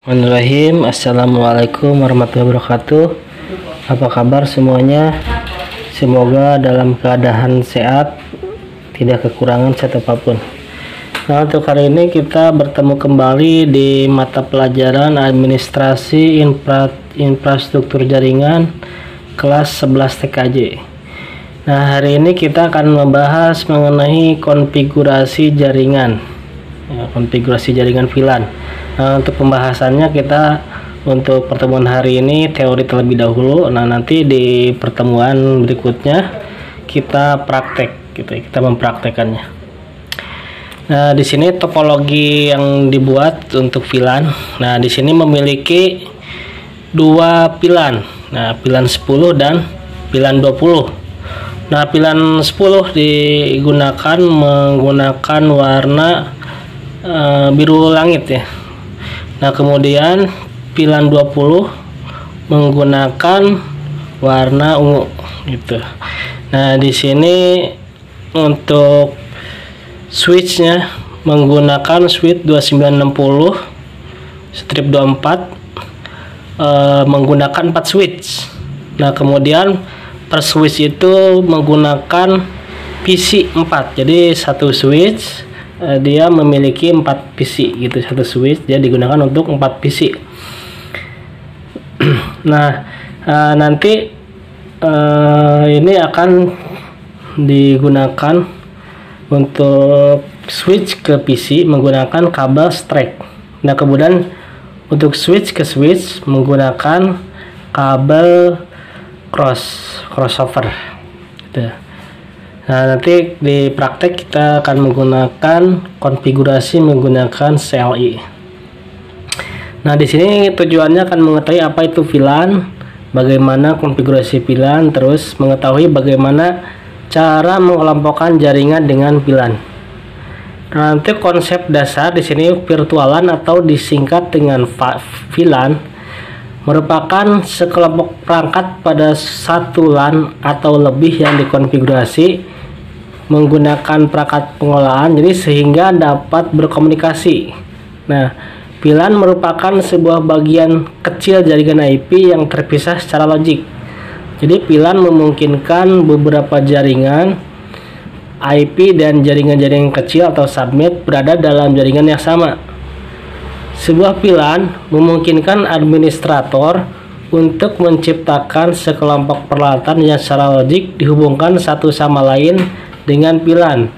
Bismillahirrahmanirrahim. Assalamualaikum warahmatullahi wabarakatuh. Apa kabar semuanya? Semoga dalam keadaan sehat, tidak kekurangan zat apapun. Nah, untuk hari ini kita bertemu kembali di mata pelajaran administrasi infrastruktur jaringan kelas 11 TKJ. Nah, hari ini kita akan membahas mengenai konfigurasi jaringan, konfigurasi jaringan VLAN. Nah, untuk pembahasannya untuk pertemuan hari ini teori terlebih dahulu. Nah, nanti di pertemuan berikutnya kita praktek kita mempraktekannya. Nah, di sini topologi yang dibuat untuk VLAN. Nah, di sini memiliki dua VLAN. Nah, VLAN 10 dan VLAN 20. Nah, VLAN 10 digunakan menggunakan warna biru langit ya. Nah, kemudian VLAN 20 menggunakan warna ungu gitu. Nah, di sini untuk switchnya menggunakan switch 2960 strip 24 menggunakan 4 switch. Nah, kemudian per switch itu menggunakan PC 4. Jadi satu switch dia memiliki 4 PC gitu. Satu switch dia digunakan untuk 4 PC. Nah, nanti ini akan digunakan untuk switch ke PC menggunakan kabel straight. Nah, kemudian untuk switch ke switch menggunakan kabel crossover gitu. Nah, nanti di praktek kita akan menggunakan konfigurasi menggunakan CLI. Nah, di sini tujuannya akan mengetahui apa itu VLAN, bagaimana konfigurasi VLAN, terus mengetahui bagaimana cara mengelompokkan jaringan dengan VLAN. Nah, nanti konsep dasar di sini virtualan atau disingkat dengan VLAN merupakan sekelompok perangkat pada satu LAN atau lebih yang dikonfigurasi menggunakan perangkat pengolahan jadi sehingga dapat berkomunikasi. Nah, VLAN merupakan sebuah bagian kecil jaringan IP yang terpisah secara logik. Jadi VLAN memungkinkan beberapa jaringan IP dan jaringan-jaringan kecil atau subnet berada dalam jaringan yang sama. Sebuah VLAN memungkinkan administrator untuk menciptakan sekelompok peralatan yang secara logik dihubungkan satu sama lain dengan VLAN.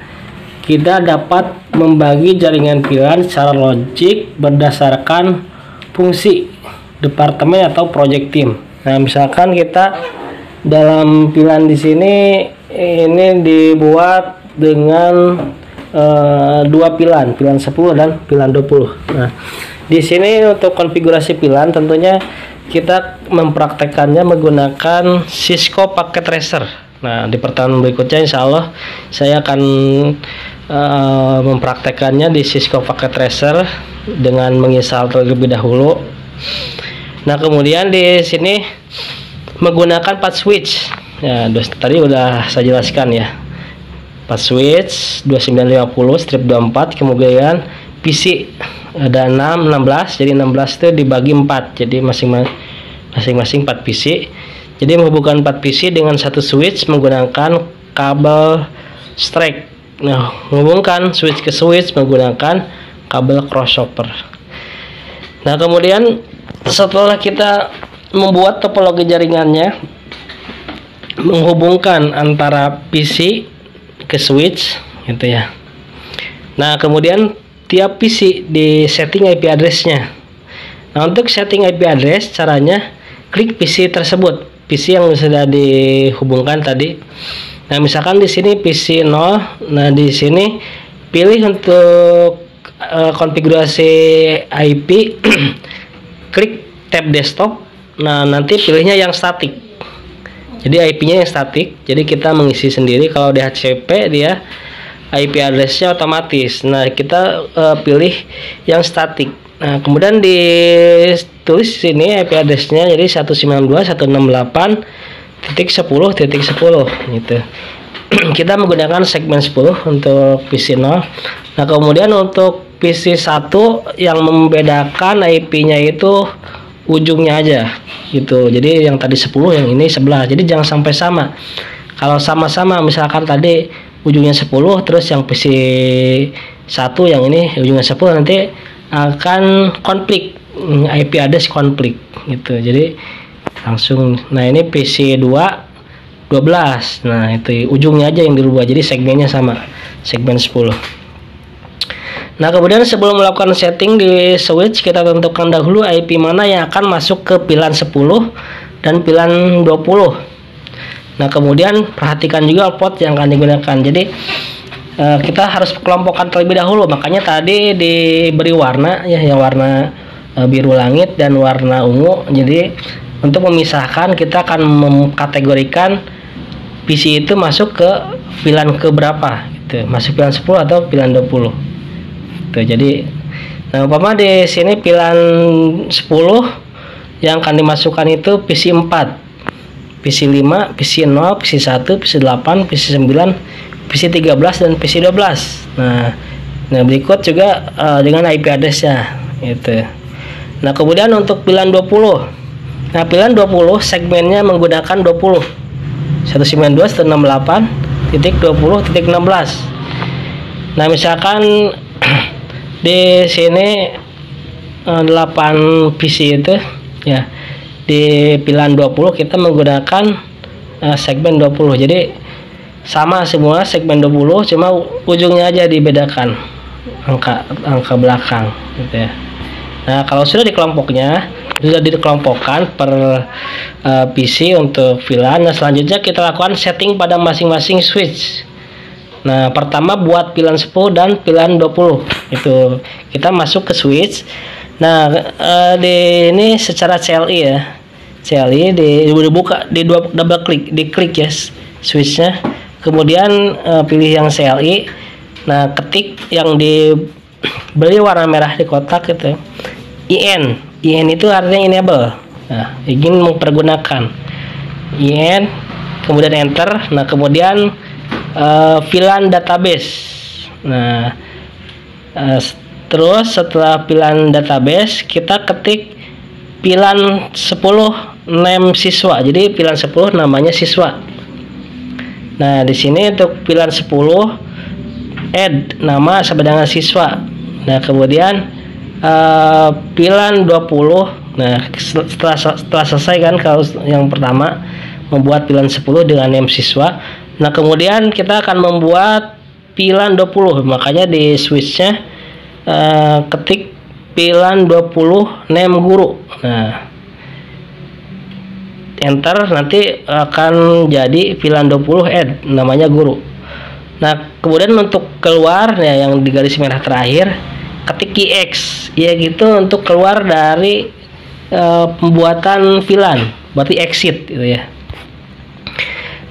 Kita dapat membagi jaringan VLAN secara logik berdasarkan fungsi, departemen atau project team. Nah, misalkan kita dalam VLAN di sini ini dibuat dengan dua VLAN 10 dan VLAN 20. Nah, di sini untuk konfigurasi VLAN tentunya kita mempraktekannya menggunakan Cisco Packet Tracer. Nah, di pertemuan berikutnya insya Allah saya akan mempraktekannya di Cisco Packet Tracer dengan menginstal terlebih dahulu. Nah, kemudian di sini menggunakan 4 switch. Ya, tadi udah saya jelaskan ya. 4 switch 2950 strip 24, kemudian PC ada 16, jadi 16 itu dibagi 4, jadi masing-masing 4 PC. Jadi menghubungkan 4 PC dengan satu switch menggunakan kabel straight. Nah, menghubungkan switch ke switch menggunakan kabel crossover. Nah, kemudian setelah kita membuat topologi jaringannya menghubungkan antara PC ke switch gitu ya. Nah, kemudian tiap PC di setting IP address-nya. Nah, untuk setting IP address caranya klik PC tersebut, PC yang sudah dihubungkan tadi. Nah, misalkan di sini PC 0. Nah, di sini pilih untuk konfigurasi IP klik tab desktop. Nah, nanti pilihnya yang statik. Jadi IP-nya yang statik. Jadi kita mengisi sendiri. Kalau di HCP dia IP address-nya otomatis. Nah, kita pilih yang statik. Nah, kemudian ditulis sini IP address-nya jadi 192.168.10.10 gitu. Kita menggunakan segmen 10 untuk PC 0. Nah, kemudian untuk PC1 yang membedakan IP-nya itu ujungnya aja gitu. Jadi yang tadi 10, yang ini 11. Jadi jangan sampai sama. Kalau sama-sama misalkan tadi ujungnya 10, terus yang PC1 yang ini ujungnya 10, nanti akan konflik, IP address konflik gitu. Jadi langsung, nah ini PC2 12. Nah, itu ujungnya aja yang dirubah. Jadi segmennya sama, segmen 10. Nah, kemudian sebelum melakukan setting di switch, kita tentukan dahulu IP mana yang akan masuk ke VLAN 10 dan VLAN 20. Nah, kemudian perhatikan juga port yang akan digunakan. Jadi kita harus kelompokkan terlebih dahulu. Makanya tadi diberi warna ya, yang warna biru langit dan warna ungu. Jadi untuk memisahkan, kita akan mengkategorikan PC itu masuk ke VLAN ke berapa gitu. Masuk VLAN 10 atau VLAN 20. Tuh, jadi nah umpama di sini VLAN 10 yang akan dimasukkan itu PC4, PC5, PC0, PC1, PC8, PC9, PC13 dan PC12. Nah berikut juga dengan IP address-nya gitu. Nah, kemudian untuk VLAN 20. Nah, VLAN 20 segmennya menggunakan 20. 192.168.20.16. Nah, misalkan di sini 8 PC itu ya, di VLAN 20 kita menggunakan segmen 20. Jadi sama semua segmen 20, cuma ujungnya aja dibedakan angka belakang gitu ya. Nah, kalau sudah dikelompokkan per PC untuk VLAN, nah selanjutnya kita lakukan setting pada masing-masing switch. Nah, pertama buat VLAN 10 dan VLAN 20. Itu kita masuk ke switch. Nah, ini secara CLI ya. CLI dibuka, double klik ya switchnya. Kemudian pilih yang CLI. Nah, ketik yang diberi warna merah di kotak itu. IN itu artinya enable. Nah, ingin mempergunakan. IN, kemudian enter. Nah, kemudian VLAN database. Nah, terus setelah VLAN database kita ketik VLAN 10 name siswa. Jadi VLAN 10 namanya siswa. Nah, di sini untuk VLAN 10 add nama sama dengan siswa. Nah, kemudian VLAN 20. Nah, setelah selesai kan kalau yang pertama membuat VLAN 10 dengan name siswa. Nah, kemudian kita akan membuat VLAN 20. Makanya di switchnya ketik VLAN 20 name guru. Nah, enter, nanti akan jadi VLAN 20 add namanya guru. Nah, kemudian untuk keluar ya, yang di garis merah terakhir ketik EX ya gitu, untuk keluar dari pembuatan VLAN, berarti exit gitu ya.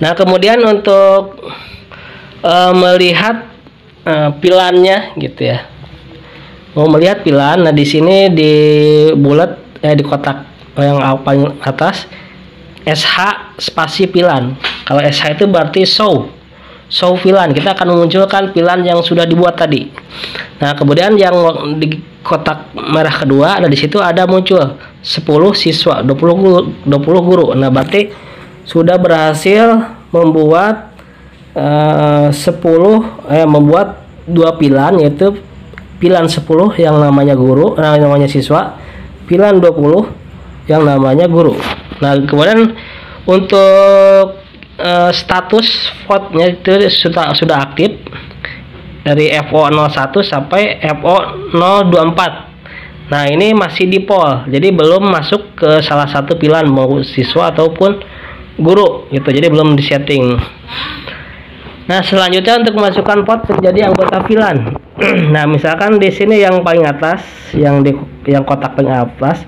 Nah, kemudian untuk melihat VLAN-nya gitu ya. Mau melihat VLAN, nah di sini di bulat di kotak yang paling atas SH spasi VLAN. Kalau SH itu berarti show VLAN. Kita akan memunculkan VLAN yang sudah dibuat tadi. Nah, kemudian yang di kotak merah kedua, nah di situ ada muncul 10 siswa, 20 guru. Nah, berarti sudah berhasil membuat membuat 2 VLAN, yaitu VLAN 10 yang namanya guru, namanya siswa, VLAN 20 yang namanya guru. Nah, kemudian untuk status vote-nya itu sudah aktif dari FO01 sampai FO024. Nah, ini masih di poll, jadi belum masuk ke salah satu VLAN, mau siswa ataupun guru gitu, jadi belum disetting. Nah, selanjutnya untuk memasukkan port menjadi anggota VLAN. Nah, misalkan di sini yang paling atas, yang kotak paling atas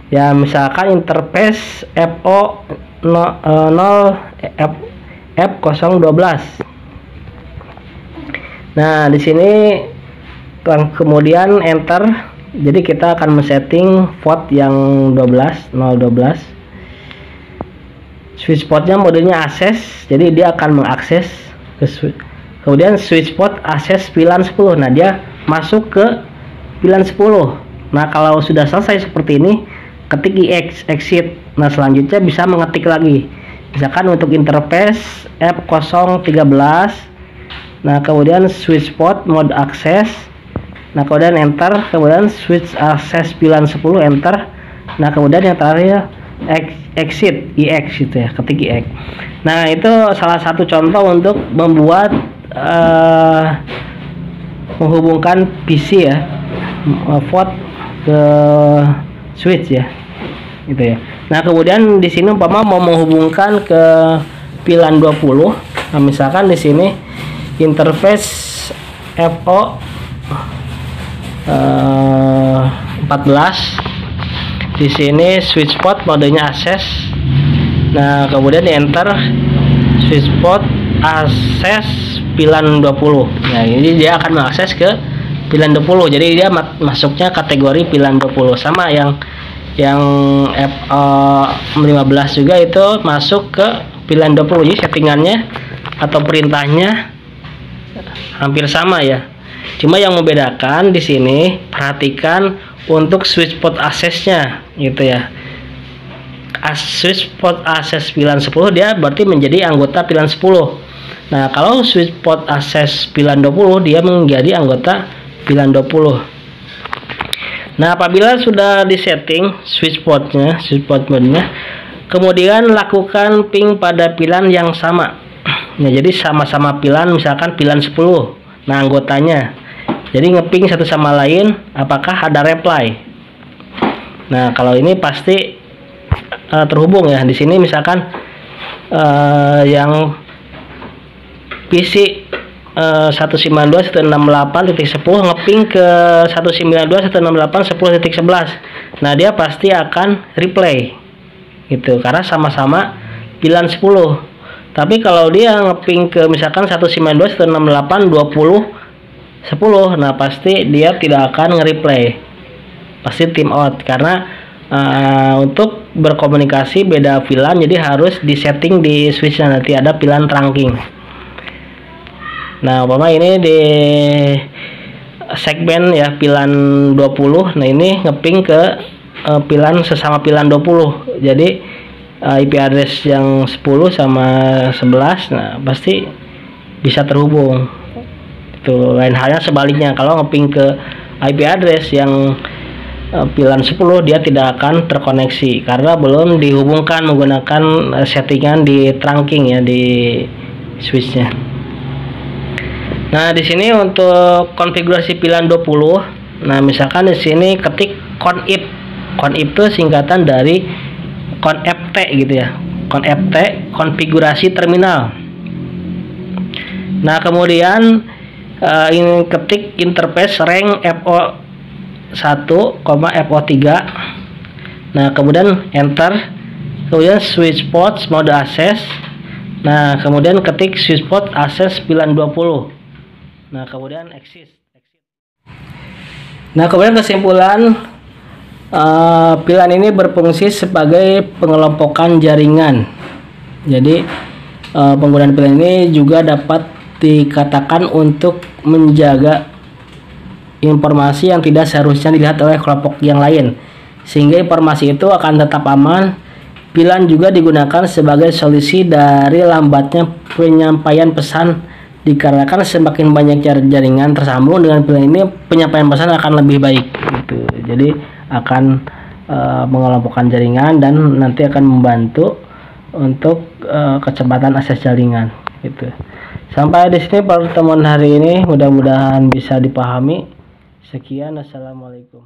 ya, misalkan interface F012. Nah, di sini kemudian enter. Jadi kita akan men-setting port yang 012. Switch portnya modenya access, jadi dia akan mengakses ke kemudian switch port akses VLAN 10. Nah, dia masuk ke VLAN 10. Nah, kalau sudah selesai seperti ini, ketik exit. Nah, selanjutnya bisa mengetik lagi. Misalkan untuk interface F013. Nah, kemudian switch port mode access. Nah, kemudian enter, kemudian switch access VLAN 10 enter. Nah, kemudian yang terakhir exit EX gitu ya, ketik EX. Nah, itu salah satu contoh untuk membuat menghubungkan PC ya, port ke switch ya, gitu ya. Nah, kemudian di sini umpama mau menghubungkan ke VLAN 20. Nah, misalkan di sini interface FO 14. Di sini switch port modenya access. Nah, kemudian di enter switch port access VLAN 20. Nah, ini dia akan mengakses ke VLAN 20. Jadi dia masuknya kategori VLAN 20. Sama yang F15 juga itu masuk ke VLAN 20. Jadi settingannya atau perintahnya hampir sama ya. Cuma yang membedakan di sini, perhatikan untuk switch port aksesnya gitu ya. Switch port akses VLAN 10 dia berarti menjadi anggota VLAN 10. Nah, kalau switch port akses VLAN 20 dia menjadi anggota VLAN 20. Nah, apabila sudah disetting switch port mode-nya, kemudian lakukan ping pada VLAN yang sama. Nah, jadi sama-sama VLAN, misalkan VLAN 10. Nah, anggotanya. Jadi ngeping satu sama lain apakah ada reply. Nah, kalau ini pasti terhubung ya. Di sini misalkan yang PC 192.168.10 ngeping ke 192.168.10.11. Nah, dia pasti akan replay gitu karena sama-sama VLAN 10. Tapi kalau dia ngeping ke misalkan 192.168.20.10, nah pasti dia tidak akan nge-replay, pasti time out karena untuk berkomunikasi beda VLAN, jadi harus disetting di switchnya, nanti ada VLAN trunking. Nah, umpama ini di segmen ya VLAN 20. Nah, ini ngeping ke VLAN sesama VLAN 20. Jadi IP address yang 10 sama 11, nah pasti bisa terhubung. Itu lain halnya sebaliknya, kalau ngeping ke IP address yang VLAN 10 dia tidak akan terkoneksi karena belum dihubungkan menggunakan settingan di trunking ya di switchnya. Nah, di sini untuk konfigurasi VLAN 20. Nah, misalkan di sini ketik conif. Conif itu singkatan dari conft gitu ya. Conft konfigurasi terminal. Nah, kemudian ini ketik interface rank FO1, FO3. Nah, kemudian enter. Kemudian switch port mode access. Nah, kemudian ketik switch port access VLAN 20. Nah, kemudian exit. Nah, kemudian kesimpulan, VLAN ini berfungsi sebagai pengelompokan jaringan. Jadi penggunaan VLAN ini juga dapat dikatakan untuk menjaga informasi yang tidak seharusnya dilihat oleh kelompok yang lain, sehingga informasi itu akan tetap aman. VLAN juga digunakan sebagai solusi dari lambatnya penyampaian pesan, dikarenakan semakin banyak jaringan tersambung dengan VLAN ini, penyampaian pesan akan lebih baik gitu. Jadi akan mengelompokkan jaringan dan nanti akan membantu untuk kecepatan akses jaringan gitu. Sampai di sini pertemuan hari ini, mudah-mudahan bisa dipahami. Sekian, assalamualaikum.